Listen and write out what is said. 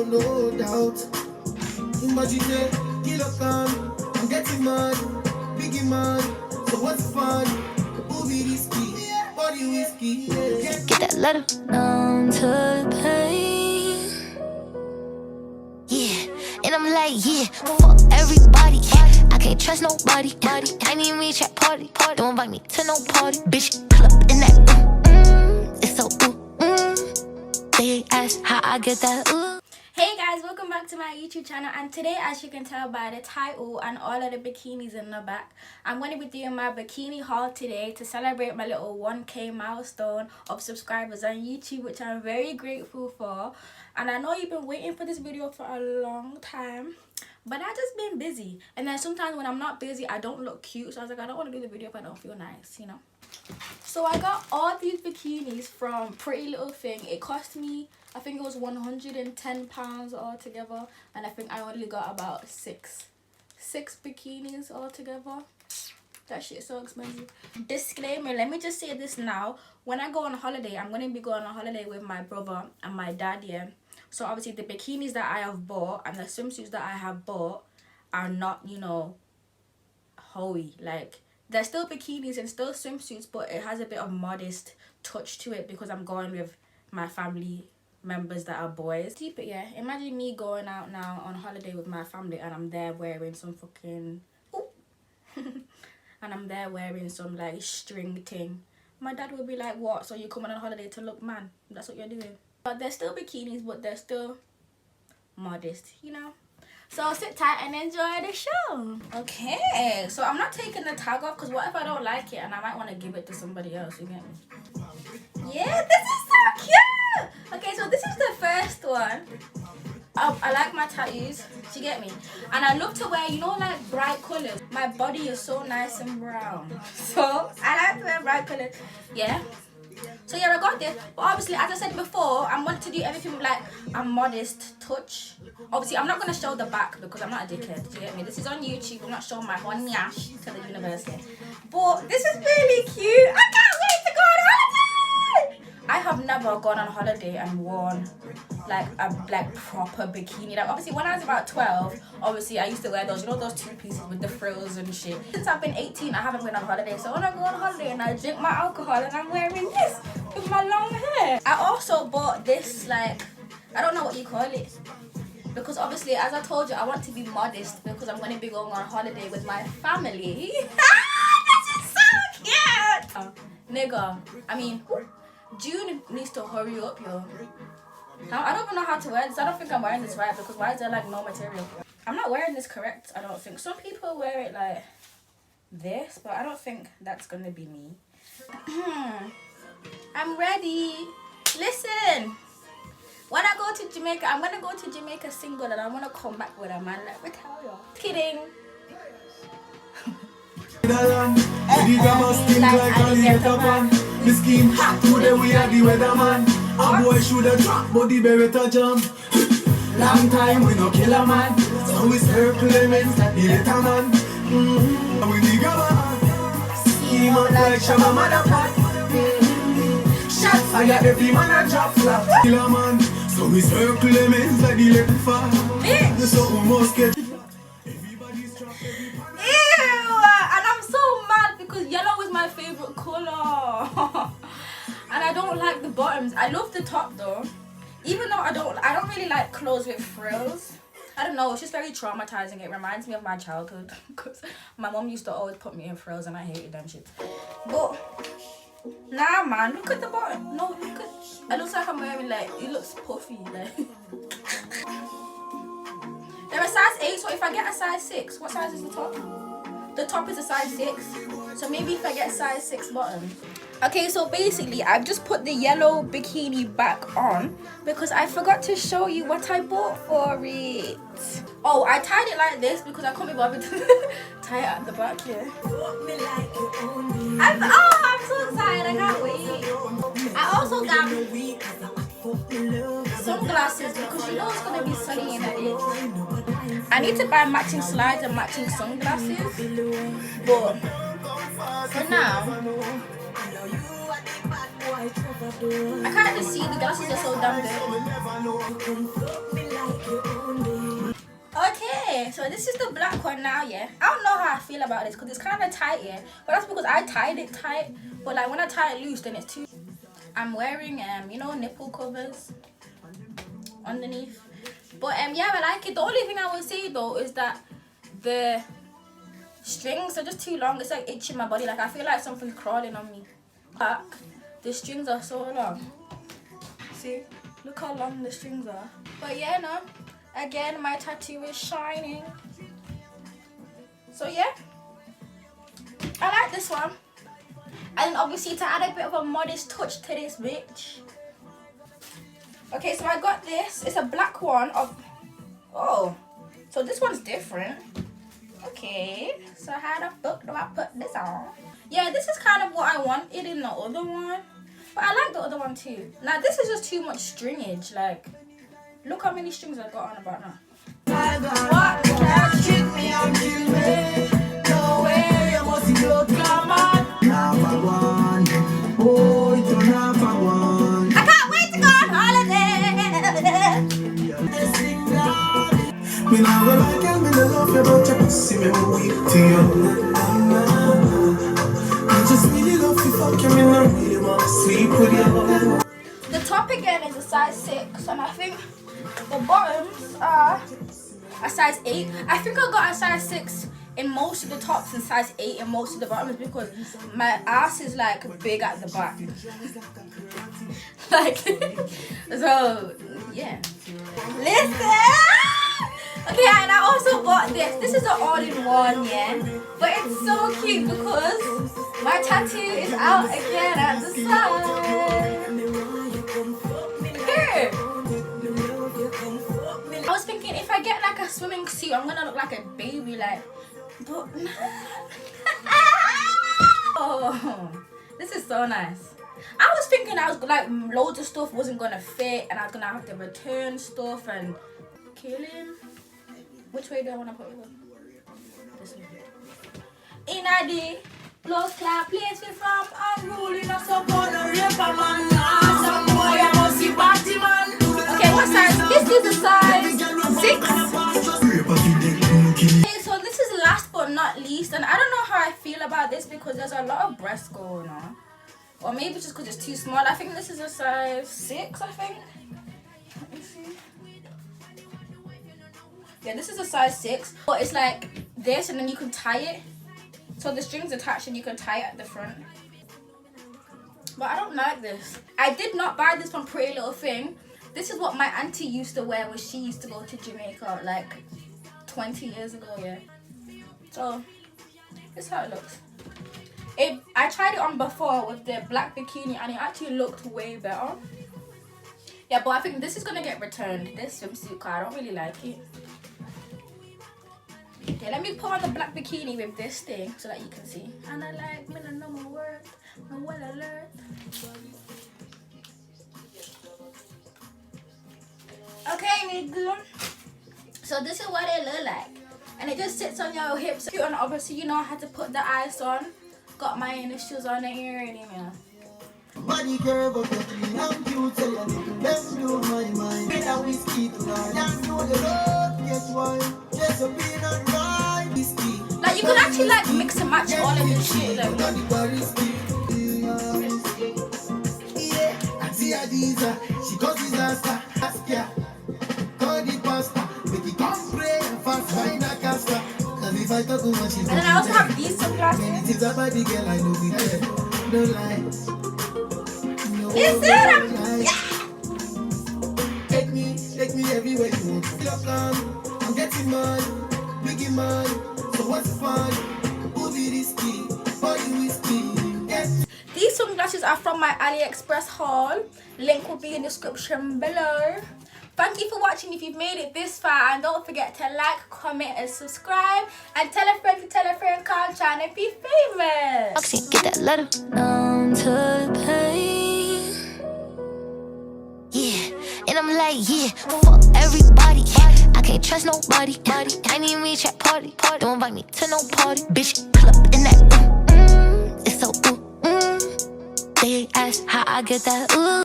no doubt. Imagine, killer can, I'm getting mad, biggie man. So what's fun? Movie risky, body whiskey. Get that letter down to the pain. Yeah, and I'm like, yeah, fuck everybody. I can't trust nobody. Can't even reach that party. Don't invite me to no party. Bitch, pull up in that. It's so They ask how I get that Hey guys, welcome back to my YouTube channel, and today, as you can tell by the title and all of the bikinis in the back, I'm going to be doing my bikini haul today to celebrate my little 1K milestone of subscribers on YouTube, which I'm very grateful for. And I know you've been waiting for this video for a long time, but I've just been busy. And then sometimes when I'm not busy, I don't look cute, so I was like, I don't want to do the video if I don't feel nice, you know. So I got all these bikinis from Pretty Little Thing. It cost me, I think it was £110 altogether, and I think I only got about six bikinis altogether. That shit's so expensive. Disclaimer, let me just say this now. When I go on holiday, I'm going to be going on holiday with my brother and my dad, yeah. So obviously the bikinis that I have bought and the swimsuits that I have bought are not, you know, hoey. Like, they're still bikinis and still swimsuits, but it has a bit of modest touch to it because I'm going with my family members that are boys. Keep it, yeah. Imagine me going out now on holiday with my family and I'm there wearing some fucking and I'm there wearing some like string thing. My dad would be like, what? So you coming on holiday to look man? That's what you're doing. But they're still bikinis, but they're still modest, you know. So sit tight and enjoy the show. Okay, so I'm not taking the tag off because what if I don't like it and I might want to give it to somebody else, you get me? Yeah, this is so cute. Okay, so this is the first one. I like my tattoos, do you get me? And I love to wear, you know, like bright colours. My body is so nice and brown, so I like to wear bright colours, yeah. So yeah, I got this, but obviously, as I said before, I'm wanting to do everything with like a modest touch. Obviously, I'm not going to show the back because I'm not a dickhead, do you get me? This is on YouTube, I'm not showing my one yash to the university. But this is really cute. I can't wait to go on holiday! I have never gone on holiday and worn like a proper bikini. Like obviously when I was about 12, obviously I used to wear those, you know, those two pieces with the frills and shit. Since I've been 18, I haven't been on holiday. So when I go on holiday and I drink my alcohol and I'm wearing this with my long hair. I also bought this, like, I don't know what you call it, because obviously, as I told you, I want to be modest because I'm going to be going on holiday with my family. This is so cute! Nigga, I mean, June needs to hurry up, yo. I don't even know how to wear this. I don't think I'm wearing this right because why is there like no material? I'm not wearing this correct, I don't think. Some people wear it like this, but I don't think that's gonna be me. I'm ready. Listen, when I go to Jamaica, I'm gonna go to Jamaica single and I wanna come back with a man. Let me tell you. Kidding. The scheme hot today, we are the weatherman. A boy shoulda drop, but the beretta jump. Long time we no kill a man, so we serve Clemens like the letter man. We the gabba, scheme up like Shabba motherfucker. Shots fire, every man a drop flat. Kill a man, so we serve Clemens like the letter fan. So we must get. Yellow is my favorite color. And I don't like the bottoms. I love the top though, even though I don't really like clothes with frills. I don't know, it's just very traumatizing. It reminds me of my childhood because my mom used to always put me in frills and I hated them shit. But nah man, look at the bottom. No, look at, it looks like I'm wearing like, it looks puffy like. They're a size 8, so if I get a size 6, what size is the top? The top is a size 6, so maybe if I get size 6 bottoms. Okay, so basically I've just put the yellow bikini back on because I forgot to show you what I bought for it. Oh, I tied it like this because I couldn't be bothered to tie it at the back here. I'm so excited, I can't wait. I also got sunglasses because you know it's gonna be sunny in it. I need to buy matching slides and matching sunglasses, but for now, I can't just see, the glasses are so damn big. So this is the black one now, yeah. I don't know how I feel about this because it's kind of tight, yeah. But that's because I tied it tight. But like when I tie it loose, then it's too. I'm wearing you know, nipple covers underneath. But yeah, I like it. The only thing I would say though is that the strings are just too long. It's like itching my body. Like I feel like something's crawling on me. Back, the strings are so long. See, look how long the strings are. But yeah, no. Again, my tattoo is shining. So yeah, I like this one. And obviously to add a bit of a modest touch to this bitch. Okay, so I got this. It's a black one of, oh, so this one's different. Okay, so how the fuck do I put this on? Yeah, this is kind of what I wanted in the other one. But I like the other one too. Now this is just too much stringage. Like, look how many strings I got on about now. What? Treat me and kill me. No way, you must be blood glamour. I can't wait to go on holiday. Me now go like and me no love you, but you pussy me weak to you. I just really love you, fuck you, me no really want to sleep with you. The top again is a size 6, and I think the bottoms are a size 8. I think I got a size 6 in most of the tops and size 8 in most of the bottoms because my ass is like big at the back. Like, so yeah. Listen! Okay, and I also bought this. This is an all-in-one, yeah. But it's so cute because my tattoo is out again at the side. Here. I was thinking if I get like a swimming suit, I'm gonna look like a baby, like. But oh, this is so nice. I was thinking I was like loads of stuff wasn't gonna fit, and I was gonna have to return stuff and kill him. Which way do I want to put it? This way. In a day, blood clap place we from. I'm rolling us up on a river, man. Some boy I must see party, man. Okay, what size? This is a size 6. Okay, so this is last but not least, and I don't know how I feel about this because there's a lot of breasts going on. Or maybe just because it's too small. I think this is a size 6, I think. Let me see. Yeah, this is a size 6. But it's like this and then you can tie it. So the string's attached and you can tie it at the front. But I don't like this. I did not buy this from Pretty Little Thing. This is what my auntie used to wear when she used to go to Jamaica like 20 years ago, yeah. So, this is how it looks. I tried it on before with the black bikini and it actually looked way better. Yeah, but I think this is gonna get returned. This swimsuit car, I don't really like it. Okay, let me put on the black bikini with this thing so that you can see. And I like me no more word, no well alert. Okay, nigga. So this is what it look like. And it just sits on your hips. And obviously, you know, I had to put the ice on. Got my initials on the earring, you know. Body curve up, I'm cute, so you need best blow my mind. Get a whiskey tonight, and know the road, guess why? Just a peanut ride, whiskey. Like, you could actually, like, mix and match all of this shit, like. Yeah, I see her Adiza, she got disaster, ask ya. Call the pastor, make it come pray and fast, find a caster. And if I talk too much, she's and then I also have these sunglasses. Many things about the girl, I know we there, no lies. Is it? Yeah. Take me everywhere you want. I'm getting mad, biggie man. So what's fun? Who be risky? Body whiskey. These sunglasses are from my AliExpress haul. Link will be in the description below. Thank you for watching if you've made it this far, and don't forget to like, comment and subscribe, and tell a friend to tell a friend, come try and be famous. Get that letter. Numb to the pain. Yeah, and I'm like, yeah, fuck everybody. I can't trust nobody. I need me chat party. Don't invite me to no party. Bitch, pull up in that. It's so ooh. They ask how I get that ooh.